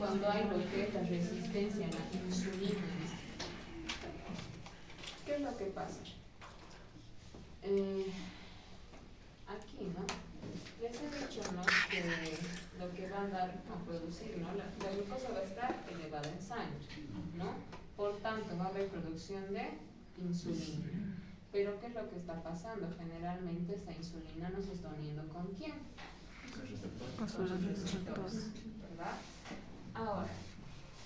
cuando hay lo que es la resistencia a la insulina. ¿Qué es lo que pasa? Aquí, ¿no? Les he dicho, ¿no?, que lo que va a dar a producir, ¿no?, la glucosa va a estar elevada en sangre, ¿no? Por tanto, va a haber producción de insulina. Pero ¿qué es lo que está pasando? Generalmente esta insulina nos está uniendo ¿con quién? Con sus receptores, ¿verdad? Ahora,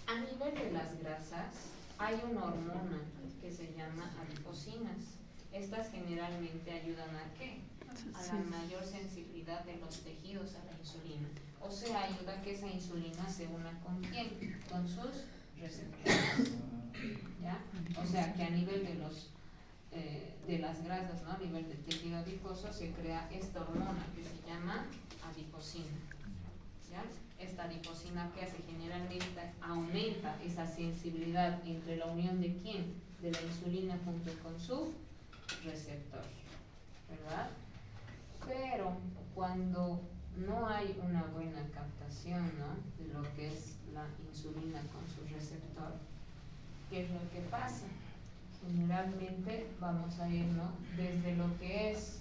a nivel de las grasas, hay una hormona que se llama adipocinas. Estas generalmente ayudan ¿a qué? A la mayor sensibilidad de los tejidos a la insulina. O sea, ayuda a que esa insulina se una ¿con quién? Con sus receptores. ¿Ya? O sea, que a nivel de las grasas, ¿no?, a nivel del tejido adiposo, se crea esta hormona que se llama adipocina. ¿Ya? Esta adipocina, que hace generalmente, aumenta esa sensibilidad entre la unión de quién, de la insulina junto con su receptor, ¿verdad? Pero cuando no hay una buena captación, ¿no?, de lo que es la insulina con su receptor, ¿qué es lo que pasa? Generalmente vamos a ir, ¿no?, desde lo que es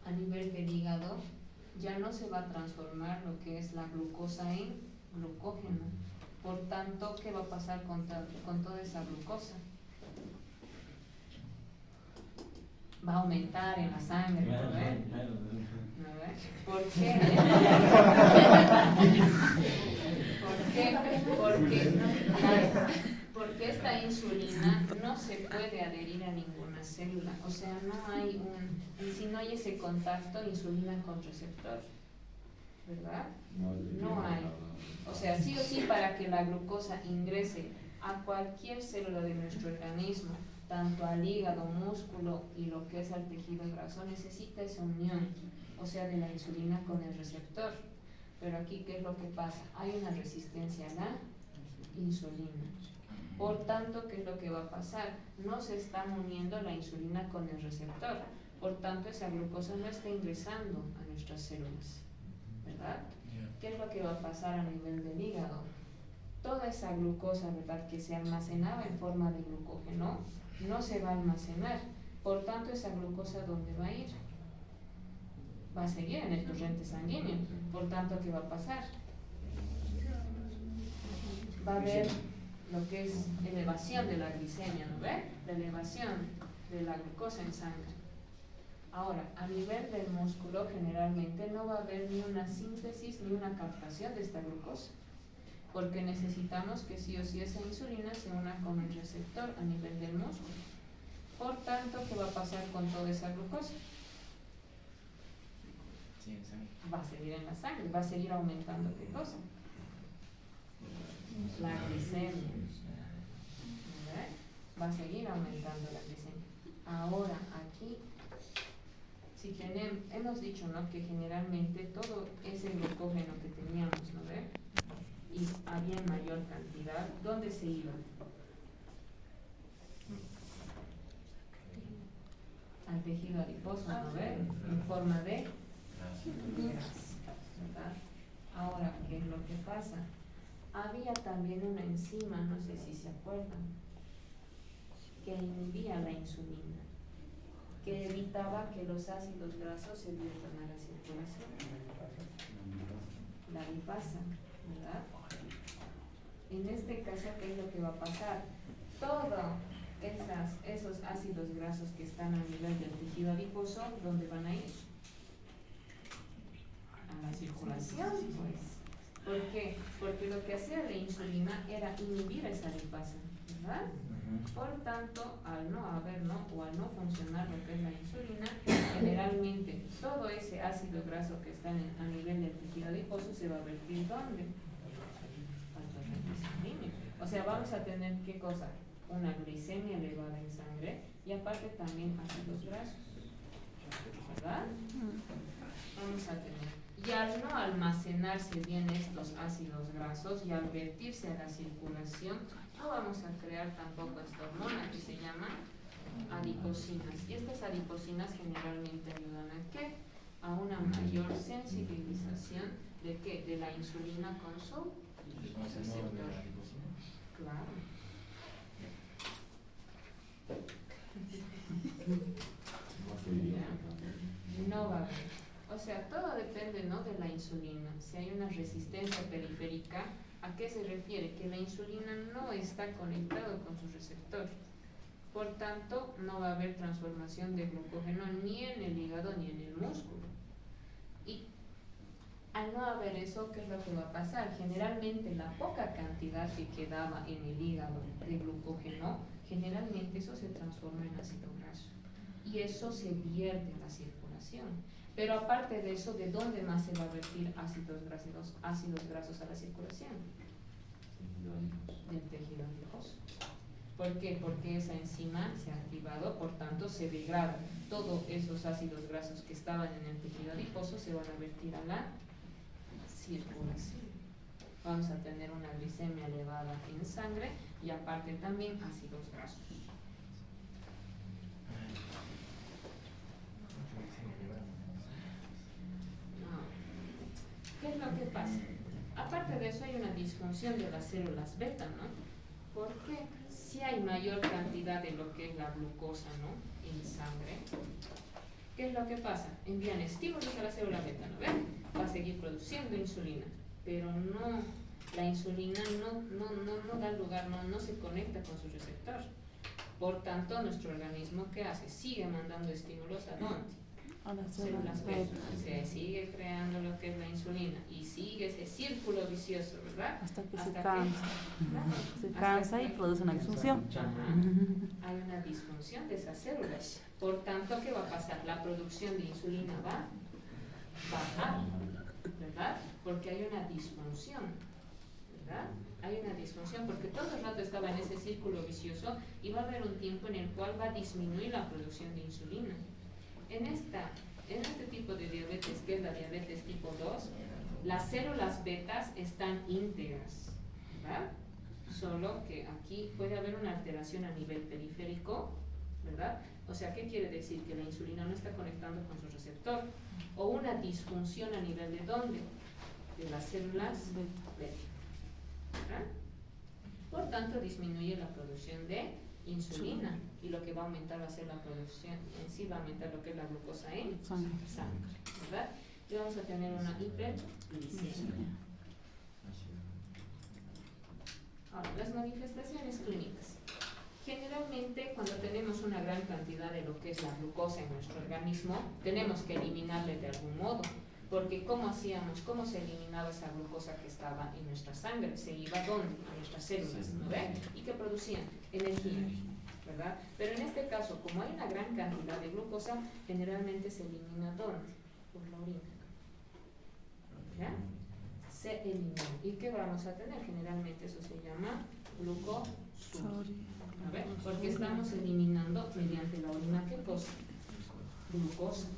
a nivel del hígado, ya no se va a transformar lo que es la glucosa en glucógeno. Por tanto, ¿qué va a pasar con toda esa glucosa? Va a aumentar en la sangre, ¿no ve? ¿No ve? ¿Por qué? Porque esta insulina no se puede adherir a ninguna célula. O sea, no hay si no hay ese contacto insulina con receptor, ¿verdad? No hay. O sea, sí o sí, para que la glucosa ingrese a cualquier célula de nuestro organismo, tanto al hígado, músculo y lo que es al tejido graso, necesita esa unión, o sea, de la insulina con el receptor. Pero aquí, ¿qué es lo que pasa? Hay una resistencia a la insulina. Por tanto, ¿qué es lo que va a pasar? No se está uniendo la insulina con el receptor. Por tanto, esa glucosa no está ingresando a nuestras células, ¿verdad? ¿Qué es lo que va a pasar a nivel del hígado? Toda esa glucosa, ¿verdad?, que se almacenaba en forma de glucógeno, no se va a almacenar. Por tanto, esa glucosa, ¿dónde va a ir? Va a seguir en el torrente sanguíneo. Por tanto, ¿qué va a pasar? Va a haber lo que es elevación de la glicemia, ¿no ve? La elevación de la glucosa en sangre. Ahora, a nivel del músculo, generalmente no va a haber ni una síntesis ni una captación de esta glucosa, porque necesitamos que sí o sí esa insulina se una con el receptor a nivel del músculo. Por tanto, ¿qué va a pasar con toda esa glucosa? Va a seguir en la sangre, va a seguir aumentando ¿qué cosa? La glicemia. ¿Verdad? Va a seguir aumentando la glicemia. Ahora, aquí, si hemos dicho, ¿no?, que generalmente todo ese glucógeno que teníamos, ¿no ve?, y había mayor cantidad, ¿dónde se iba? Al tejido adiposo, ¿no ve?, en forma de grasa, ¿verdad? Ahora, ¿qué es lo que pasa? Había también una enzima, no sé si se acuerdan, que inhibía la insulina, que evitaba que los ácidos grasos se viertan a la circulación, la lipasa, ¿verdad? En este caso, ¿qué es lo que va a pasar? Todos esos ácidos grasos que están a nivel del tejido adiposo, ¿dónde van a ir? A la circulación, pues. ¿Por qué? Porque lo que hacía la insulina era inhibir esa lipasa, ¿verdad? Por tanto, al no haber, ¿no?, o al no funcionar lo que es la insulina, generalmente todo ese ácido graso que está a nivel del tejido adiposo se va a vertir ¿dónde? Al torrente sanguíneo. O sea, vamos a tener ¿qué cosa? Una glicemia elevada en sangre y aparte también ácidos grasos, ¿verdad? Vamos a tener. Y al no almacenarse bien estos ácidos grasos y al vertirse a la circulación, no vamos a crear tampoco esta hormona que se llama adipocinas. Y estas adipocinas generalmente ayudan ¿a qué? A una mayor sensibilización de ¿qué? De la insulina con su receptor. Claro. No va a haber. O sea, todo depende, ¿no?, de la insulina. Si hay una resistencia periférica, ¿a qué se refiere? Que la insulina no está conectada con su receptor. Por tanto, no va a haber transformación de glucógeno ni en el hígado ni en el músculo. Y al no haber eso, ¿qué es lo que va a pasar? Generalmente la poca cantidad que quedaba en el hígado de glucógeno, generalmente eso se transforma en ácido graso. Y eso se vierte a la circulación. Pero aparte de eso, ¿de dónde más se va a vertir ácidos grasos a la circulación? Del tejido adiposo. ¿Por qué? Porque esa enzima se ha activado, por tanto se degrada. Todos esos ácidos grasos que estaban en el tejido adiposo se van a vertir a la circulación. Vamos a tener una glicemia elevada en sangre y aparte también ácidos grasos. ¿Qué es lo que pasa? Aparte de eso hay una disfunción de las células beta, ¿no? Porque si hay mayor cantidad de lo que es la glucosa, ¿no?, en sangre, ¿qué es lo que pasa? Envían estímulos a la célula beta, ¿no ven? Va a seguir produciendo insulina, pero no, la insulina no da lugar, no se conecta con su receptor. Por tanto, nuestro organismo, ¿qué hace? Sigue mandando estímulos ¿a dónde? A las células beta. Se sigue creando lo que es la insulina y sigue ese círculo vicioso, ¿verdad? Hasta que se cansa. Se cansa y produce una disfunción. Hay una disfunción de esas células. Por tanto, ¿qué va a pasar? La producción de insulina va a bajar, ¿verdad? Porque hay una disfunción, ¿verdad? Hay una disfunción porque todo el rato estaba en ese círculo vicioso y va a haber un tiempo en el cual va a disminuir la producción de insulina. En este tipo de diabetes, que es la diabetes tipo 2, las células betas están íntegras, ¿verdad? Solo que aquí puede haber una alteración a nivel periférico, ¿verdad? O sea, ¿qué quiere decir? Que la insulina no está conectando con su receptor. O una disfunción a nivel de ¿dónde? De las células beta, ¿verdad? Por tanto, disminuye la producción de insulina y lo que va a aumentar va a ser la producción en sí, va a aumentar lo que es la glucosa en sangre, ¿verdad? Y vamos a tener una hiperglicemia. Ahora, las manifestaciones clínicas. Generalmente, cuando tenemos una gran cantidad de lo que es la glucosa en nuestro organismo, tenemos que eliminarle de algún modo. Porque ¿cómo hacíamos? ¿Cómo se eliminaba esa glucosa que estaba en nuestra sangre? Se iba ¿dónde? A nuestras células, ¿no ven? ¿Y qué producían? Energía, ¿verdad? Pero en este caso, como hay una gran cantidad de glucosa, generalmente se elimina ¿dónde? Por la orina. ¿Ya? Se elimina. ¿Y qué vamos a tener? Generalmente eso se llama glucosuria. ¿A ver? Porque estamos eliminando mediante la orina, ¿qué cosa? Glucosa.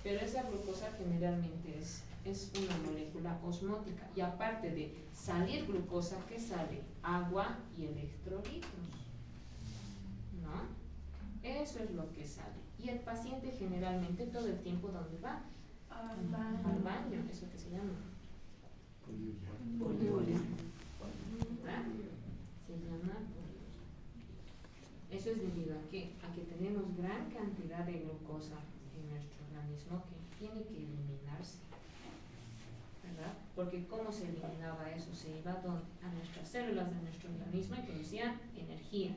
Pero esa glucosa generalmente es una molécula osmótica. Y aparte de salir glucosa, ¿qué sale? Agua y electrolitos. ¿No? Eso es lo que sale. Y el paciente generalmente todo el tiempo, ¿dónde va? Al baño. ¿Eso qué se llama? Poliuria. ¿Verdad? Se llama poliuria. Eso es debido a que tenemos gran cantidad de glucosa en nuestro organismo que tiene que eliminarse, ¿verdad? Porque ¿cómo se eliminaba eso? Se iba a nuestras células de nuestro organismo y producía energía.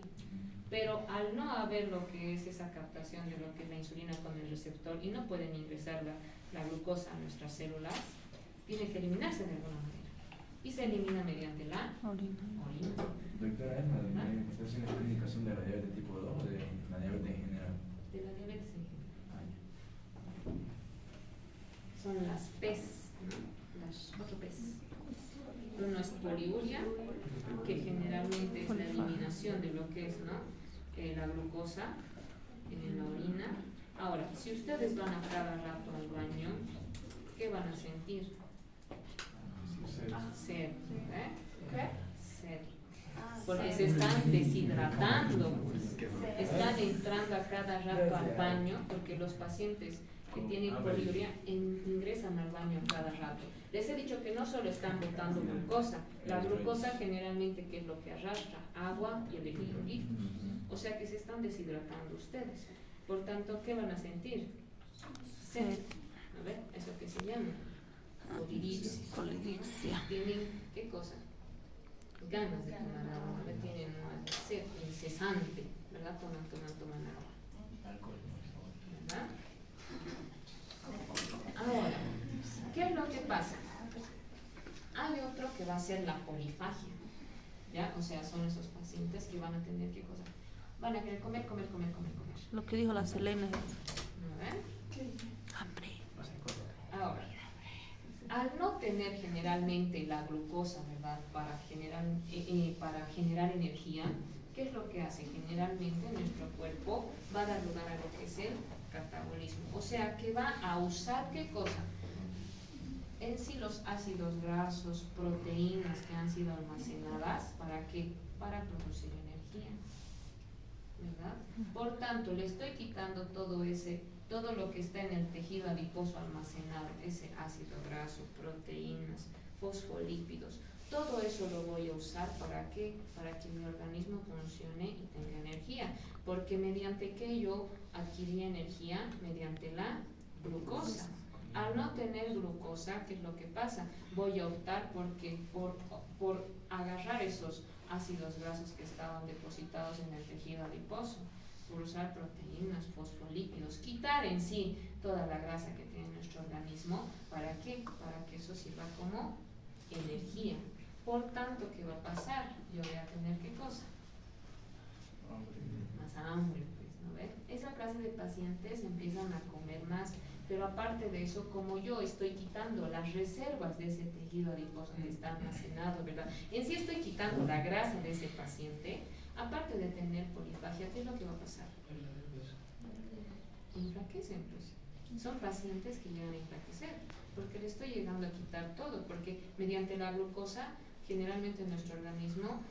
Pero al no haber lo que es esa captación de lo que es la insulina con el receptor y no pueden ingresar la glucosa a nuestras células, tiene que eliminarse de alguna manera. Y se elimina mediante la orina. Doctora, ¿es una manifestación clínicas de la diabetes tipo 2 o de la diabetes en general? De la diabetes en general. Son las PES, ¿no? Las 4 PES. Uno es poliuria, que generalmente es la eliminación de lo que es, ¿no? La glucosa en la orina. Ahora, si ustedes van a cada rato al baño, ¿qué van a sentir? Sed, ¿eh? ¿Qué? Sed. Porque se están deshidratando, están entrando a cada rato al baño, porque los pacientes que tienen poliuria ingresan al baño cada rato. Les he dicho que no solo están botando glucosa, la glucosa generalmente, ¿qué es lo que arrastra? Agua y electrolitos. O sea que se están deshidratando ustedes. Por tanto, ¿qué van a sentir? Sed. A ver, ¿eso qué se llama? Polidipsia. ¿Tienen qué cosa? Ganas de tomar agua, ¿verdad? Tienen una sed incesante, ¿verdad? Toman agua. ¿Verdad? Ahora, ¿qué es lo que pasa? Hay otro que va a ser la polifagia, ¿ya? O sea, son esos pacientes que van a tener ¿qué cosa? Van a querer comer. Lo que dijo la Selene. ¿No ven? Hambre. Ahora, al no tener generalmente la glucosa, ¿verdad? Para generar energía, ¿qué es lo que hace? Generalmente nuestro cuerpo va a dar lugar a lo que es el catabolismo. O sea, que va a usar ¿qué cosa? En sí los ácidos grasos, proteínas que han sido almacenadas, ¿para qué? Para producir energía, ¿verdad? Por tanto, le estoy quitando todo lo que está en el tejido adiposo almacenado, ese ácido graso, proteínas, fosfolípidos, todo eso lo voy a usar ¿para qué? Para que mi organismo funcione y tenga energía, porque mediante que yo adquiría energía mediante la glucosa. Al no tener glucosa, ¿qué es lo que pasa? Voy a optar por agarrar esos ácidos grasos que estaban depositados en el tejido adiposo, por usar proteínas, fosfolípidos, quitar en sí toda la grasa que tiene nuestro organismo. ¿Para qué? Para que eso sirva como energía. Por tanto, ¿qué va a pasar? Yo voy a tener ¿qué cosa? Más hambre, pues, ¿no ven? Esa clase de pacientes empiezan a comer más, pero aparte de eso, como yo estoy quitando las reservas de ese tejido adiposo que está almacenado, ¿verdad? En sí estoy quitando la grasa de ese paciente, aparte de tener polifagia, ¿qué es lo que va a pasar? Enflaquecen, pues. Son pacientes que llegan a enflaquecer, porque le estoy llegando a quitar todo, porque mediante la glucosa, generalmente nuestro organismo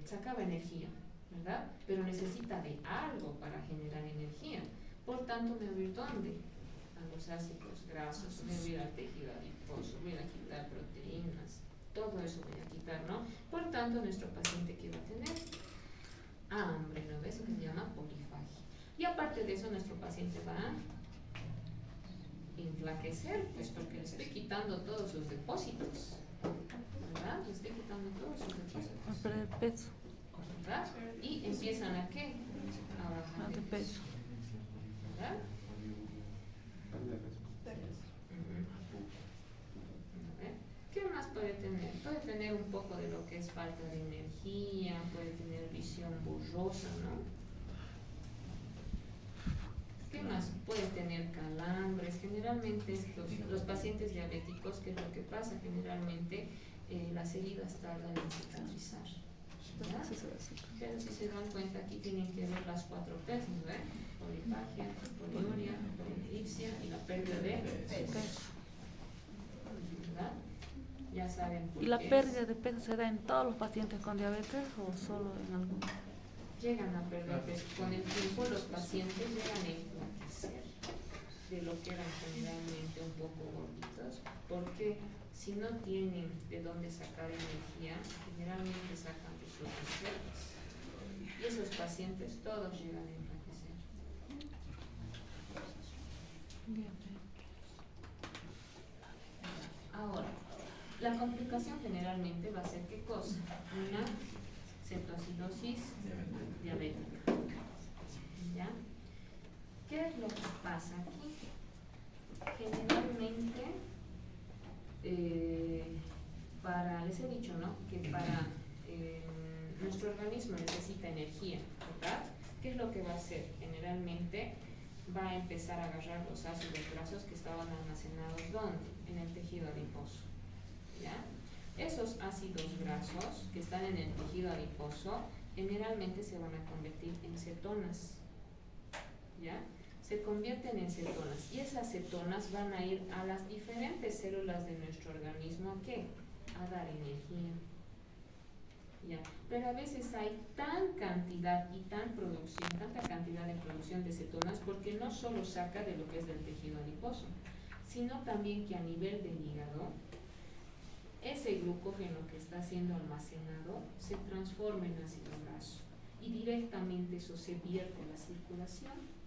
sacaba energía, ¿verdad? Pero necesita de algo para generar energía. Por tanto, me voy a ir ¿dónde? A los ácidos grasos, me voy a ir al tejido adiposo, voy a quitar proteínas, todo eso voy a quitar, ¿no? Por tanto, nuestro paciente ¿qué va a tener? Hambre, ¿no ves? Eso se llama polifagia. Y aparte de eso, nuestro paciente va a enflaquecer, pues porque le estoy quitando todos sus depósitos, ¿verdad? Le estoy quitando todos sus depósitos. A perder peso. ¿Verdad? Y empiezan a ¿qué? A bajar de peso. ¿Verdad? ¿Qué más puede tener? Puede tener un poco de lo que es falta de energía, puede tener visión borrosa, ¿no? ¿Qué más? Puede tener calambres. Generalmente los pacientes diabéticos, ¿qué es lo que pasa? Generalmente las heridas tardan en cicatrizar, ¿verdad? Pero si se dan cuenta, aquí tienen que ver las 4 P's, ¿verdad? Polifagia, poliuria, polidipsia y la pérdida de peso, ¿verdad? Ya saben por ¿Y la qué pérdida de peso se da en todos los pacientes con diabetes o solo en algunos? Llegan a perder peso. Con el tiempo los pacientes llegan a enflaquecer de lo que eran generalmente un poco gorditos, porque si no tienen de dónde sacar energía, generalmente sacan de sus reservas. Y esos pacientes todos llegan a enflaquecer. Bien. Ahora, la complicación generalmente va a ser ¿qué cosa? Una cetoacidosis diabética. ¿Ya? ¿Qué es lo que pasa aquí? Generalmente, les he dicho, ¿no? Que para nuestro organismo necesita energía, ¿verdad? ¿Qué es lo que va a hacer? Generalmente va a empezar a agarrar los ácidos grasos que estaban almacenados ¿dónde? En el tejido adiposo, ¿ya? Esos ácidos grasos que están en el tejido adiposo generalmente se van a convertir en cetonas, ¿ya? Se convierten en cetonas y esas cetonas van a ir a las diferentes células de nuestro organismo ¿a qué? A dar energía, ¿ya? Pero a veces hay tanta cantidad de producción de cetonas, porque no solo saca de lo que es del tejido adiposo, sino también que a nivel del hígado, ese glucógeno que está siendo almacenado se transforma en ácido graso y directamente eso se vierte a la circulación.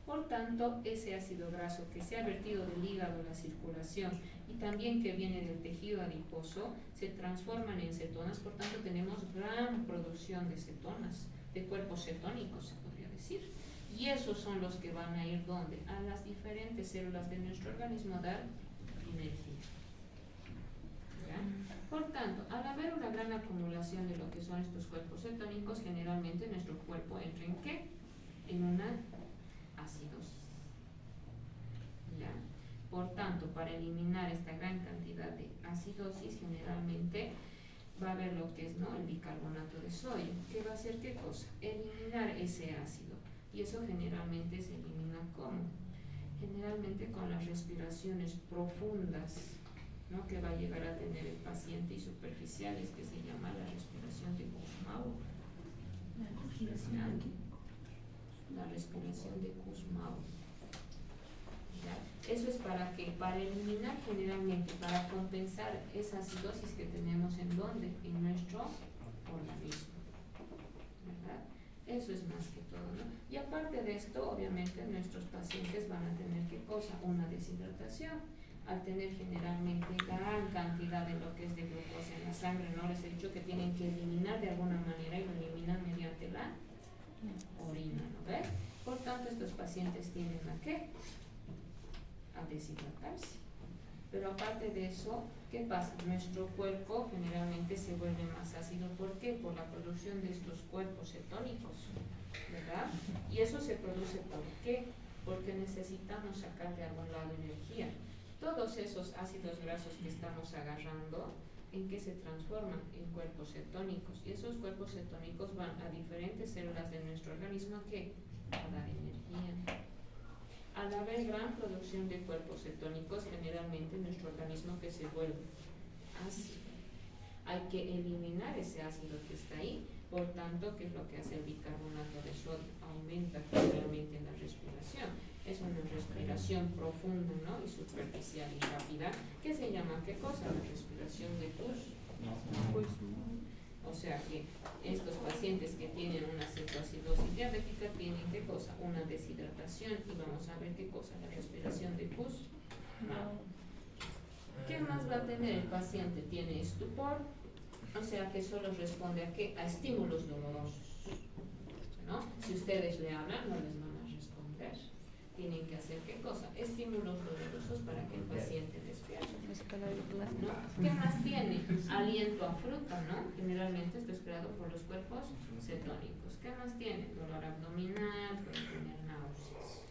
Por tanto, ese ácido graso que se ha vertido del hígado a la circulación y también que viene del tejido adiposo se transforman en cetonas. Por tanto, tenemos gran producción de cetonas, de cuerpos cetónicos, se podría decir. Y esos son los que van a ir ¿dónde? A las diferentes células de nuestro organismo a dar energía. ¿Ya? Por tanto, al haber una gran acumulación de lo que son estos cuerpos cetónicos, generalmente nuestro cuerpo entra ¿en qué? En una acidosis. ¿Ya? Por tanto, para eliminar esta gran cantidad de acidosis, generalmente va a haber lo que es, ¿no?, el bicarbonato de sodio, que va a hacer ¿qué cosa? Eliminar ese ácido. Y eso generalmente se elimina ¿cómo? Generalmente con las respiraciones profundas, ¿no?, que va a llegar a tener el paciente, y superficiales, que se llama la respiración de Kussmaul. La respiración de Kussmaul. Eso es para que, para eliminar generalmente, para compensar esa acidosis que tenemos en dónde, en nuestro organismo, ¿verdad? Eso es más que todo, ¿no? Y aparte de esto, obviamente nuestros pacientes van a tener ¿qué cosa? Una deshidratación. Al tener generalmente gran cantidad de lo que es de glucosa en la sangre, ¿no? Les he dicho que tienen que eliminar de alguna manera, y lo eliminan mediante la orina, ¿no ves? Por tanto, estos pacientes tienden a ¿qué? A deshidratarse. Pero aparte de eso, ¿qué pasa? Nuestro cuerpo generalmente se vuelve más ácido. ¿Por qué? Por la producción de estos cuerpos cetónicos, ¿verdad? Y eso se produce ¿por qué? Porque necesitamos sacar de algún lado energía. Todos esos ácidos grasos que estamos agarrando, ¿en qué se transforman? En cuerpos cetónicos. Y esos cuerpos cetónicos van a diferentes células de nuestro organismo que a dar energía. Al haber gran producción de cuerpos cetónicos, generalmente nuestro organismo que se vuelve ácido. Hay que eliminar ese ácido que está ahí. Por tanto, ¿qué es lo que hace el bicarbonato de sodio? Aumenta generalmente la respiración. Es una respiración profunda, ¿no?, y superficial y rápida, que se llama ¿qué cosa? La respiración de Kussmaul. O sea que estos pacientes que tienen una cetoacidosis diabética tienen ¿qué cosa? Una deshidratación, y vamos a ver ¿qué cosa? La respiración de Kussmaul. ¿Qué más va a tener el paciente? Tiene estupor, o sea que solo responde ¿a qué? A estímulos dolorosos, ¿no? Si ustedes le hablan, no les van a responder. Tienen que hacer ¿qué cosa? Estímulos dolorosos para que el paciente despierte, ¿no? ¿Qué más tiene? Aliento a fruta, ¿no? Generalmente esto es creado por los cuerpos cetónicos. ¿Qué más tiene? Dolor abdominal, puede tener náuseas.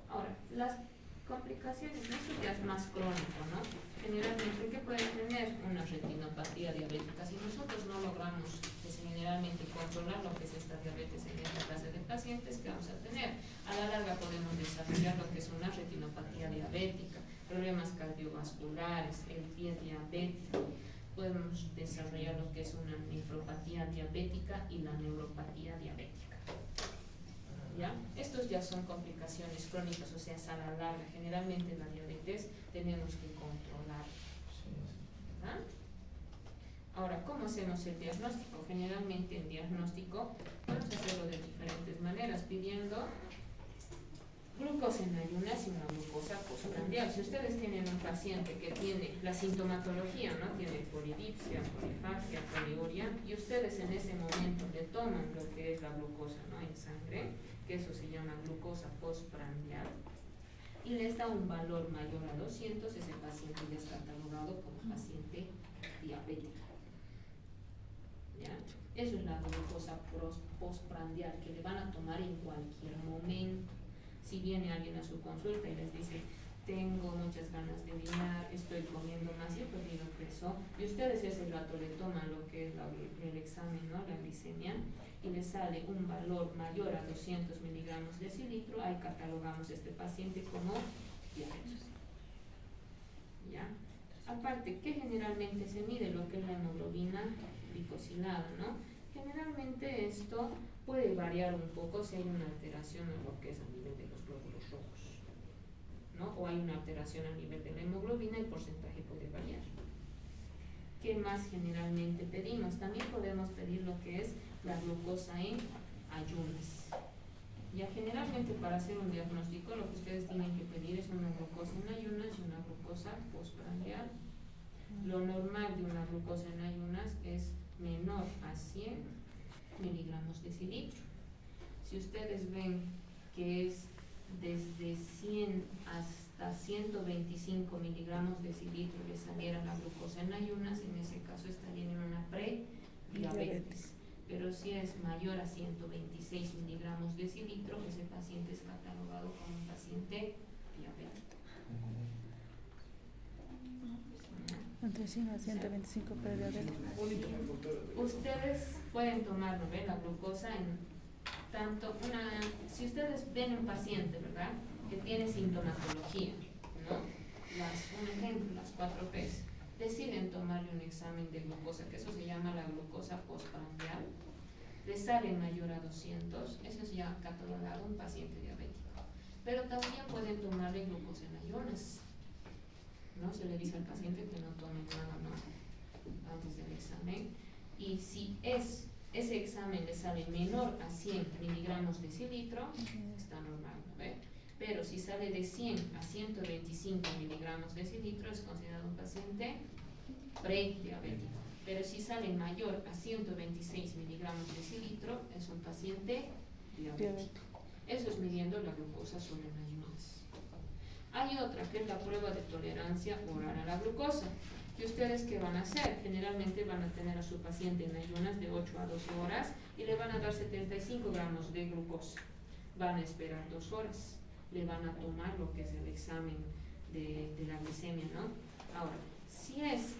Ahora, las complicaciones, esto ya es más crónico, ¿no? Generalmente, ¿qué puede tener? Una retinopatía diabética. Si nosotros no logramos generalmente controlar lo que es esta diabetes en esta clase de pacientes, ¿qué vamos a tener? A la larga podemos desarrollar lo que es una retinopatía diabética, problemas cardiovasculares, el pie diabético, podemos desarrollar lo que es una nefropatía diabética y la neuropatía diabética. ¿Ya? Estos ya son complicaciones crónicas, o sea, es a la larga. Generalmente la diabetes tenemos que controlar, ¿verdad? Ahora, ¿cómo hacemos el diagnóstico? Generalmente el diagnóstico podemos hacerlo de diferentes maneras, pidiendo glucosa en ayunas y una glucosa postprandial. Si ustedes tienen un paciente que tiene la sintomatología, ¿no? Tiene polidipsia, polifagia, poliuria, y ustedes en ese momento le toman lo que es la glucosa, ¿no?, en sangre, que eso se llama glucosa postprandial, y les da un valor mayor a 200, ese paciente ya es catalogado como paciente diabético. ¿Ya? Eso es la glucosa postprandial, que le van a tomar en cualquier momento. Si viene alguien a su consulta y les dice, tengo muchas ganas de orinar, estoy comiendo más y he perdido peso, y ustedes ese rato le toman lo que es el examen, ¿no?, la glicemia, y le sale un valor mayor a 200 miligramos de cilitro, ahí catalogamos a este paciente como diabetes. ¿Ya? Aparte, que generalmente se mide lo que es la hemoglobina glicosilada, ¿no? Generalmente esto puede variar un poco si hay una alteración en lo que es a nivel de los glóbulos rojos, ¿no? O hay una alteración a nivel de la hemoglobina, el porcentaje puede variar. ¿Qué más generalmente pedimos? También podemos pedir lo que es la glucosa en ayunas. Ya generalmente para hacer un diagnóstico lo que ustedes tienen que pedir es una glucosa en ayunas y una glucosa postprandial. Lo normal de una glucosa en ayunas es menor a 100 miligramos decilitro. Si ustedes ven que es desde 100 hasta 125 miligramos decilitro le saliera la glucosa en ayunas, en ese caso estarían en una prediabetes. Pero si es mayor a 126 miligramos decilitro, ese paciente es catalogado como un paciente diabético. Entre 100 a 125 prediabético. Ustedes pueden tomar, ¿no ven? La glucosa en tanto si ustedes ven un paciente, ¿verdad?, que tiene sintomatología, ¿no? Un ejemplo, las 4 P's, deciden tomarle un examen de glucosa, que eso se llama la glucosa postprandial, le sale mayor a 200, eso es ya catalogado un paciente diabético. Pero también pueden tomarle glucosa en ayunas, ¿no? Se le dice al paciente que no tome nada, ¿no?, antes del examen, y si ese examen le sale menor a 100 miligramos decilitro, está normal, ¿no ve? Pero si sale de 100 a 125 miligramos decilitro, es considerado un paciente prediabético. Pero si sale mayor a 126 miligramos decilitro, es un paciente diabético. Eso es midiendo la glucosa solo en ayunas. Hay otra que es la prueba de tolerancia oral a la glucosa. ¿Y ustedes qué van a hacer? Generalmente van a tener a su paciente en ayunas de 8 a 12 horas y le van a dar 75 gramos de glucosa. Van a esperar 2 horas. Le van a tomar lo que es el examen de la glicemia, ¿no? Ahora, si es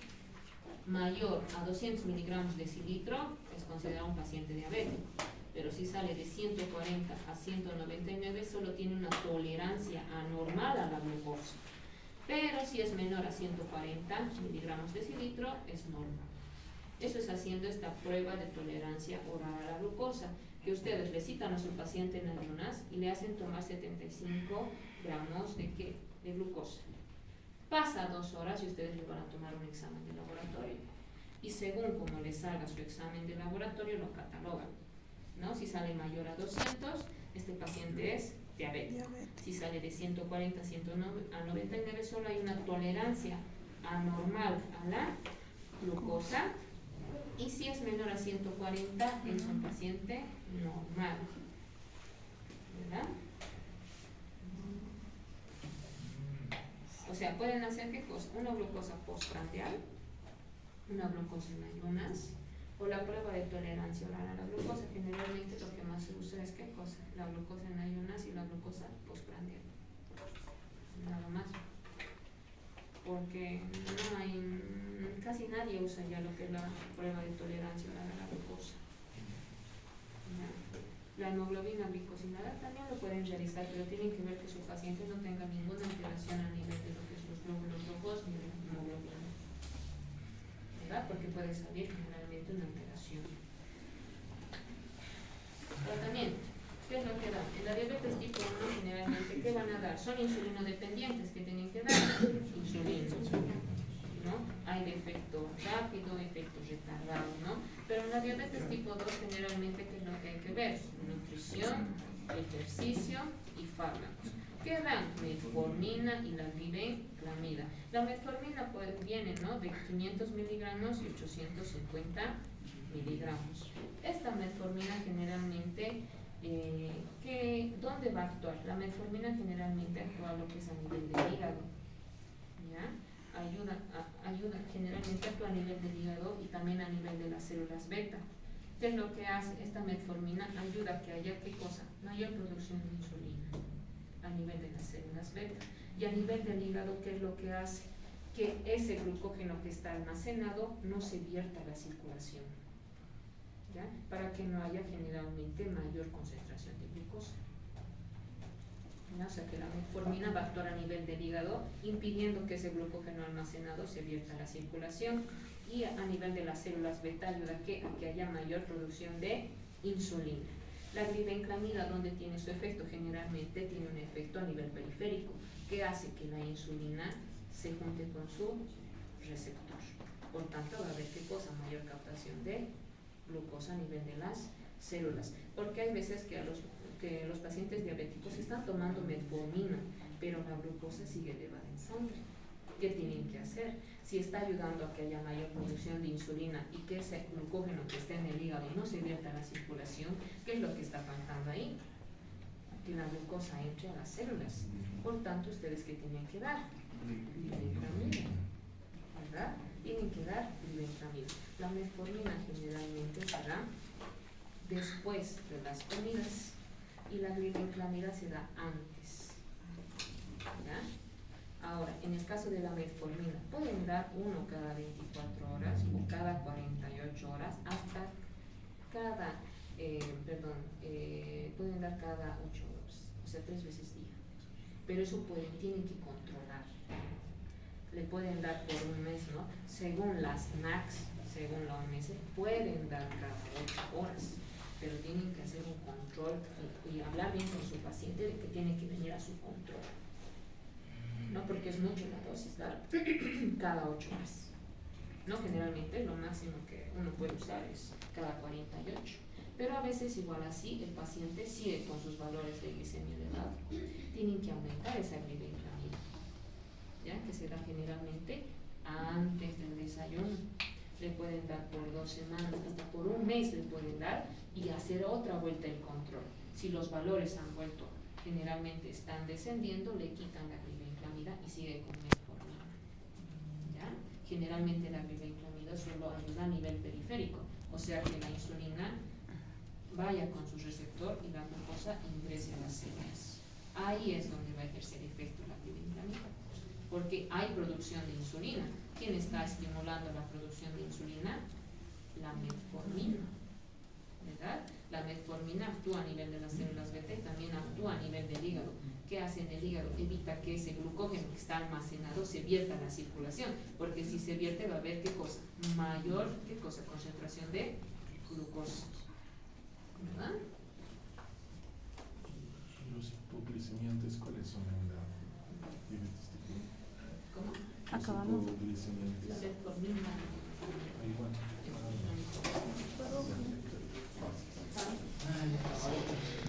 mayor a 200 miligramos decilitro, es considerado un paciente diabético. Pero si sale de 140 a 199, solo tiene una tolerancia anormal a la glucosa. Pero si es menor a 140 miligramos decilitro, es normal. Eso es haciendo esta prueba de tolerancia oral a la glucosa, que ustedes le citan a su paciente en ayunas y le hacen tomar 75 gramos de glucosa. Pasa 2 horas y ustedes le van a tomar un examen de laboratorio. Y según como le salga su examen de laboratorio, lo catalogan, ¿no? Si sale mayor a 200, este paciente es diabético. Si sale de 140 a 99, solo hay una tolerancia anormal a la glucosa. Y si es menor a 140, es un paciente normal, ¿verdad? O sea, pueden hacer ¿qué cosa? Una glucosa postprandial, una glucosa en ayunas, o la prueba de tolerancia oral a la glucosa. Generalmente lo que más se usa es ¿qué cosa? La glucosa en ayunas y la glucosa postprandial. Nada más. Porque no hay, casi nadie usa ya lo que es la prueba de tolerancia oral a la glucosa. ¿Ya? La hemoglobina glicosilada también lo pueden realizar, pero tienen que ver que su paciente no tenga ninguna alteración a nivel de lo que son los glóbulos rojos ni de la hemoglobina, ¿verdad? Porque puede salir generalmente una alteración. Tratamiento. ¿Qué es lo que dan? En la diabetes tipo 1 generalmente, ¿qué van a dar? Son insulinodependientes que tienen que dar insulina, ¿no? Hay de efecto rápido, efecto retardado, ¿no? Pero en la diabetes tipo 2 generalmente, ¿qué es lo que hay que ver? Nutrición, ejercicio y fármacos. ¿Qué dan? Metformina y la glibenclamida. La metformina pues viene, ¿no?, de 500 miligramos y 850 miligramos. Esta metformina generalmente, ¿dónde va a actuar? La metformina generalmente actúa lo que es a nivel del hígado, ¿ya? Ayuda, generalmente actúa a nivel del hígado y también a nivel de las células beta. ¿Qué es lo que hace? Esta metformina ayuda a que haya, ¿qué cosa? Mayor producción de insulina a nivel de las células beta. Y a nivel del hígado, ¿qué es lo que hace? Que ese glucógeno que está almacenado no se vierta a la circulación, ¿ya? Para que no haya generalmente mayor concentración de glucosa. ¿no? O sea que la metformina va a actuar a nivel del hígado, impidiendo que ese glucógeno almacenado se vierta a la circulación, y a nivel de las células beta ayuda a que haya mayor producción de insulina. La glibenclamida, donde tiene su efecto, generalmente tiene un efecto a nivel periférico, que hace que la insulina se junte con su receptor. Por tanto, va a haber mayor captación de glucosa a nivel de las células. Porque hay veces que los pacientes diabéticos están tomando metformina, pero la glucosa sigue elevada en sangre. ¿Qué tienen que hacer? Si está ayudando a que haya mayor producción de insulina y que ese glucógeno que está en el hígado no se vierta a la circulación, ¿qué es lo que está faltando ahí? Que la glucosa entre a las células. Por tanto, ¿ustedes qué tienen que dar? Glibenclamida, ¿verdad? Tienen que dar glibenclamida. La metformina generalmente se da después de las comidas y la glibenclamida se da antes, ¿ya? Ahora, en el caso de la metformina, pueden dar uno cada 24 horas o cada 48 horas hasta cada, pueden dar cada 8 horas, o sea, 3 veces día. Pero eso tienen que controlar. Le pueden dar por un mes, ¿no? Según las NACs, según la OMS, pueden dar cada 8 horas, pero tienen que hacer un control y hablar bien con su paciente de que tiene que venir a su control. No, porque es mucho la dosis, dar cada 8 horas. No, generalmente lo máximo que uno puede usar es cada 48. Pero a veces igual así el paciente sigue con sus valores de glicemia elevado. Tienen que aumentar esa glibenclamida, ¿ya? Que se da generalmente antes del desayuno. Le pueden dar por 2 semanas, hasta por un mes le pueden dar y hacer otra vuelta el control. Si los valores han vuelto, generalmente están descendiendo, le quitan la glibenclamida y sigue con metformina, ¿ya? Generalmente la glibenclamida solo ayuda a nivel periférico, o sea que la insulina vaya con su receptor y la glucosa ingrese a las células. Ahí es donde va a ejercer efecto la glibenclamida, porque hay producción de insulina. ¿Quién está estimulando la producción de insulina? La metformina, ¿verdad? La metformina actúa a nivel de las células beta y también actúa a nivel del hígado. ¿Qué hace en el hígado? Evita que ese glucógeno que está almacenado se vierta a la circulación, porque si se vierte va a haber, ¿qué cosa? Mayor, ¿qué cosa? Concentración de glucosa, ¿verdad? Los hipoglicemiantes, ¿cuáles son en la diabetes tipo 1? ¿Cómo? Acabamos. La Hipoglicemiantes. metformina. Igual. Perfecto. Ah, ya.